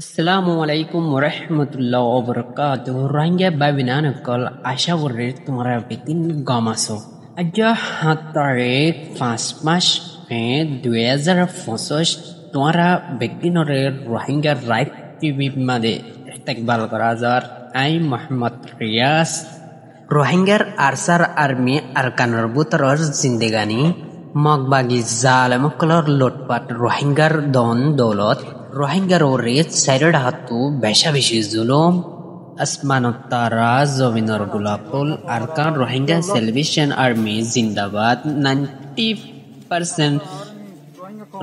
আসসালামু আলাইকুম ওরহমতুল্লাহ ওবরকাতুহ রোহিঙ্গা বাবিনানকল আশা করি তোমরা বেদিন গম আছো আজ 5 মাস মে 2025 তোমরা বেদিনরে রোহিঙ্গা রাইট টিভি মাদে ইস্তেকবাল করা যার আই মোহাম্মদ রিয়াজ রোহিঙ্গার আরসার আর্মি আরকানর বুতরর জিন্দেগানি মগবাগি জালেমকলর লুটপাট রোহিঙ্গার দন দৌলত রোহিঙ্গার ওরে সাইরেড হাতু বেশা বেশি জুলুম আসমানত তারা জমিনর গোলাপুল আরকান রোহিঙ্গা সেলিব্রেশন আর্মি জিন্দাবাদ 90%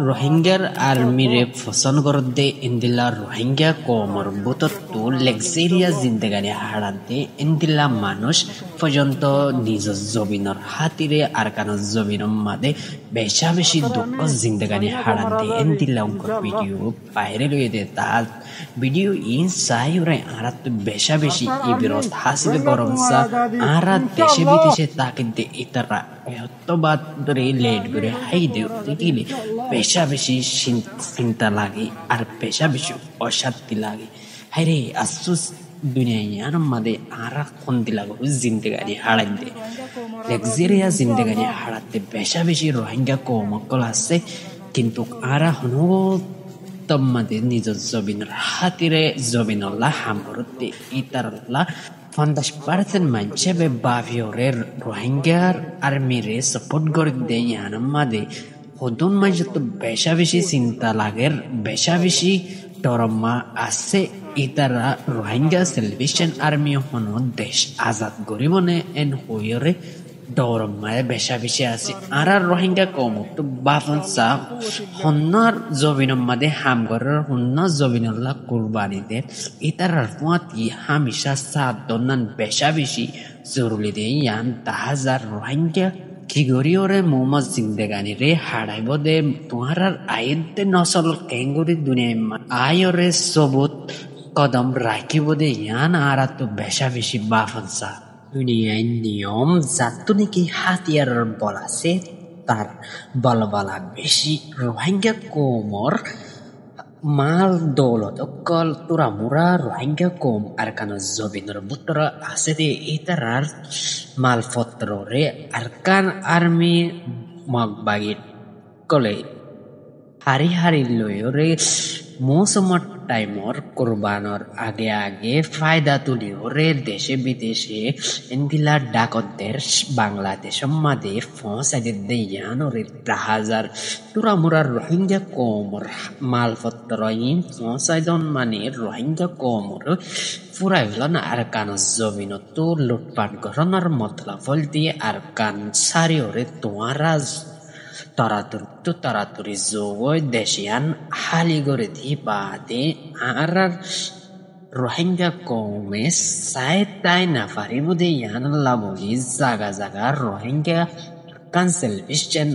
রোহিঙ্গার আর্মিরে ফসন করতে ইন্দিলা রোহিঙ্গা কোমর বুতত্তু লেক্সেরিয়া জিন্দেগানি হারাতে ইন্দিলা মানুষ পর্যন্ত নিজ জমিনর হাতিরে আরকান জমিনর মাদে বেশা বেশি দুঃখ জিন্দেগানি হারাতে ইন্দিলা উঙ্কর ভিডিও বাইরে লইয়ে দে তার ভিডিও ইন সাইরে আরাত বেশা বেশি ই বিরোধ হাসিল গরম সা আরা দেশে বিদেশে তাকে দে ইতারা এতবাদ ধরে লেট করে হাই দেও দেখিলে বেশা বেশি চিন্তা লাগে আর বেশা বেশি অশান্তি লাগে হাইরে আফসোস দুনিয়ার মাঝে আরা কোন দিলাগো জিন্দেগানি হারাইতে লেক্সারিয়া জিন্দেগানি হারাতে বেশা বেশি রোহিঙ্গা কৌমকল আছে কিন্তু আরা হনো তম্মাদের নিজ জমিনের হাতিরে জমিনল্লা হামরতে ইতারল্লা 50% মানুষে বাভিওরের রোহিঙ্গার আর্মিরে সাপোর্ট করে দেয় ইয়ানার মাঝে হদুন মাঝে তো বেশা বেশি চিন্তা লাগের বেশা বেশি টরম্মা আছে ইতারা রোহিঙ্গা সেলিব্রেশন আর্মি হন দেশ আজাদ গরিবনে এন হইরে ডরম্মায় বেশা বেশি আছে আর রোহিঙ্গা কম তো বাফনসা হন্নার জবিনম মাদে হামগরের হন্না জবিনল্লা কুরবানিদের ইতারার ফুয়াতি হামিশা সাত দন্নান বেশা বেশি জরুরি দে ইয়ান 10,000 রোহিঙ্গা কি গরিওরে মোহাম্মদ জিন্দেগানি রে হারাইব দে তোমার আয়েতে নসল কেঙ্গুরি দুনিয়া আয়রে সবুত কদম রাখিব দে ইয়ান আর তো বেশা বেশি বাফনসা দুনিয়ায় নিয়ম যাতো নাকি হাতিয়ার বল আছে তার বলবালা বেশি রোহিঙ্গা কোমর মাল দৌলত অকল তোরা মুরা রোহিঙ্গা কোম আর কান জবিনর বুতর আছে দে ইতারার মালপত্র রে আর কান আর্মি মগবাগি কলে হারি হারি লই রে মৌসুমর টাইমর কোরবানর আগে আগে ফায়দা তুলি রে দেশে বিদেশে ইন্দিলা ডাকতদের বাংলাদেশ মাদে ফসাইদের দেয়ান রে 10,000 তুরা মুরার রোহিঙ্গা কোমর মালপত্র ইন ফসাইদন মানে রোহিঙ্গা কোমর ফুরাই হল না আর কান জমিন তো লুটপাট গরনার মতলা ফল দিয়ে আর কান সারি ওরে তোমারা তাড়াতাড়ি জয় দেশিয়ান হালি করে দি বাদে আর রোহিঙ্গা কমে সাই তাই না পারিব দে ইয়ান লাবলি জাগা জাগা রোহিঙ্গা কনসালভেশন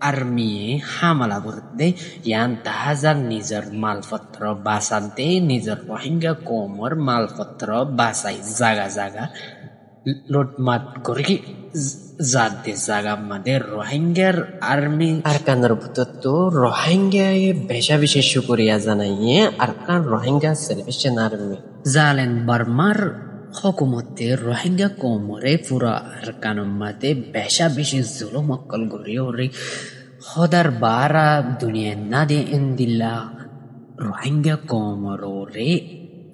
আর্মি হামলা করতে ইয়ান 10,000 নিজের মালপত্র বাঁচাতে নিজের রোহিঙ্গা কমর মালপত্র বাঁচাই জাগা জাগা লুটমাট করে জাদে জাগা মাদে রোহিঙ্গার আর্মি আরকানের তো রোহিঙ্গায় বেশা বেশি শুকরিয়া জানাইয়ে আরকান রোহিঙ্গা সেলিব্রেশন আর্মি জালেন বার্মার হকুমতে রোহিঙ্গা কোমরে পুরা আরকানের মাদে বেশা বেশি জুলুম অকল গড়িয়ে ওরে হদার বারা দুনিয়া না দে ইন্দিল্লা রোহিঙ্গা কোমর ওরে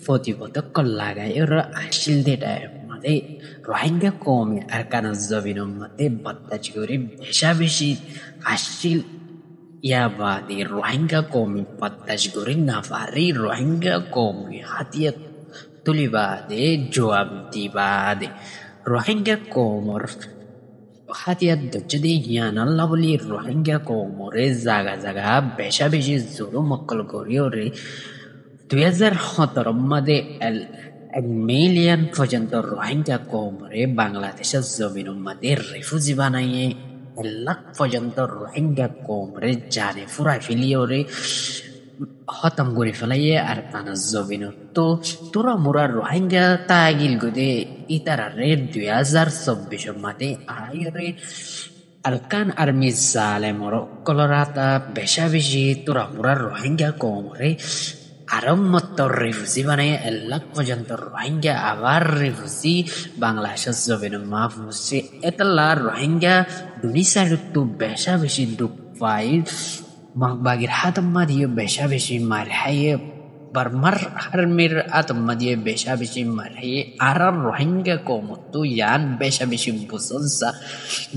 প্রতিপদক লাগাই ওরা আসিল দেটায় রোহিঙ্গা কমে আর কান জবিনম মাতে বাত্তাজ করে বেশা বেশি আসিল ইয়াবাদে রোহিঙ্গা কমে বাত্তাজ করে না পারে রোহিঙ্গা কমে হাতিয়া তুলিবাদে জবাব দিবাদে রোহিঙ্গা কমর হাতিয়ার যদি ইয়ান আল্লাহ বলি রোহিঙ্গা কমরে জাগা জাগা বেশা বেশি জোরো মক্কল করিও রে 2017 মাদে 1 মিলিয়ন পর্যন্ত রোহিঙ্গা কোমরে বাংলাদেশের জমিন মাদে রেফুজি বানাইয়ে 1 লাখ পর্যন্ত রোহিঙ্গা কোমরে জানে ফুরাই ফেলিয়ে রে খতম করে ফেলাইয়ে আর কান জমিন তো তোরা মোরা রোহিঙ্গা তাগিল গদে ইতারা রে 2024 মাদে আয়রে আরকান আর্মি জালেমর কলরাতা বেশা বেশি তোরা মোরা রোহিঙ্গা কোমরে আরম্মত রিফুজি বানাই এলাক পর্যন্ত রোহিঙ্গা আবার রিফুজি বাংলাদেশের জমিন মাহফুজি এতলা রোহিঙ্গা দুনিসার তো বেশা বেশি দুঃখ পাই বাগির হাতম্মা দিয়ে বেশা বেশি মার হাইয়ে barmar harmir atom madie besha bishi marhi arar rohingya ko mutu yan besha bishi busonsa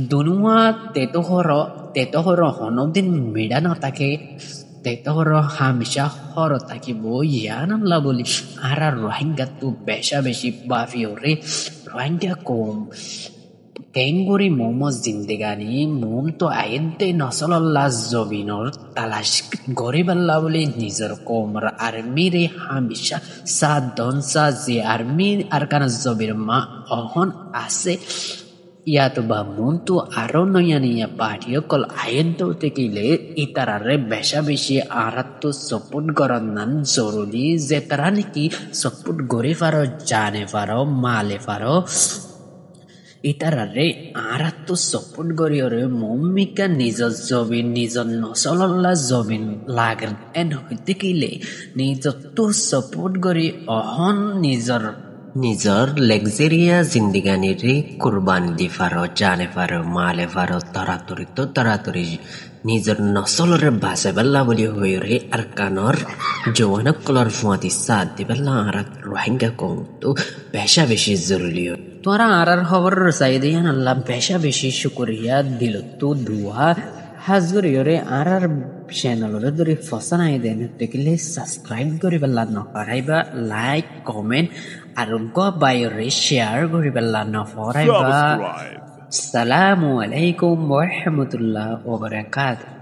dunua tetohoro honodin midana take tetohoro hamisha horo taki bo yanam la boli arar rohingya tu besha bishi bafiore rohingya ko কেঙ্গুরি momo জিন্দেগানি মোম তো আইনতে নসলল্লা জবিনর তালাশ গরিবাল্লা বলে নিজের কোমর আর্মিরে হামিশা সা দনসা যে army arcana জবির মা অহন আছে ইয়াতো বা মন তো আরো নয়ানিয়া পাঠিয়ে কল আইন তো তেকিলে ইতারারে বেশা বেশি আরাত সপোর্ট করার নান জরুরি যে তারা নাকি সপোর্ট গড়ে পারো জানে পারো মালে পারো ইতারারে আরাত সপোর্ট গরিয়রে মম্মিকা নিজর জবিন নিজর নসলল্লা জবিন লাগেন এন হইতে কিলে নিজর তো সপোর্ট গরি অহন নিজর লেগজেরিয়া জিন্দিগানিরে কুরবানি দি ফারো জানে ফারো মালে ফারো তরাতরি নিজর নসলরে বাসে বেল্লা বলি হইরে আর কানর জওয়ানক কলর ফুয়াতি সাথ দি বেল্লা আরাত রোহিঙ্গা কম তো বেশা বেশি জরুরি তোরা আরার খবর চাইদিয়ান আল্লাহ বেশা বেশি শুকরিয়া দিল তো দুয়া হাজগরিয়রে আরার চ্যানেলরে ধরে ফসানাই দেন দেখিলে সাবস্ক্রাইব করি বেলা নকরাইবা লাইক কমেন্ট আর বাইরে শেয়ার করি বেলা নফরাইবা আসসালামু আলাইকুম ওয়া রাহমাতুল্লাহি ওয়া বারাকাতুহু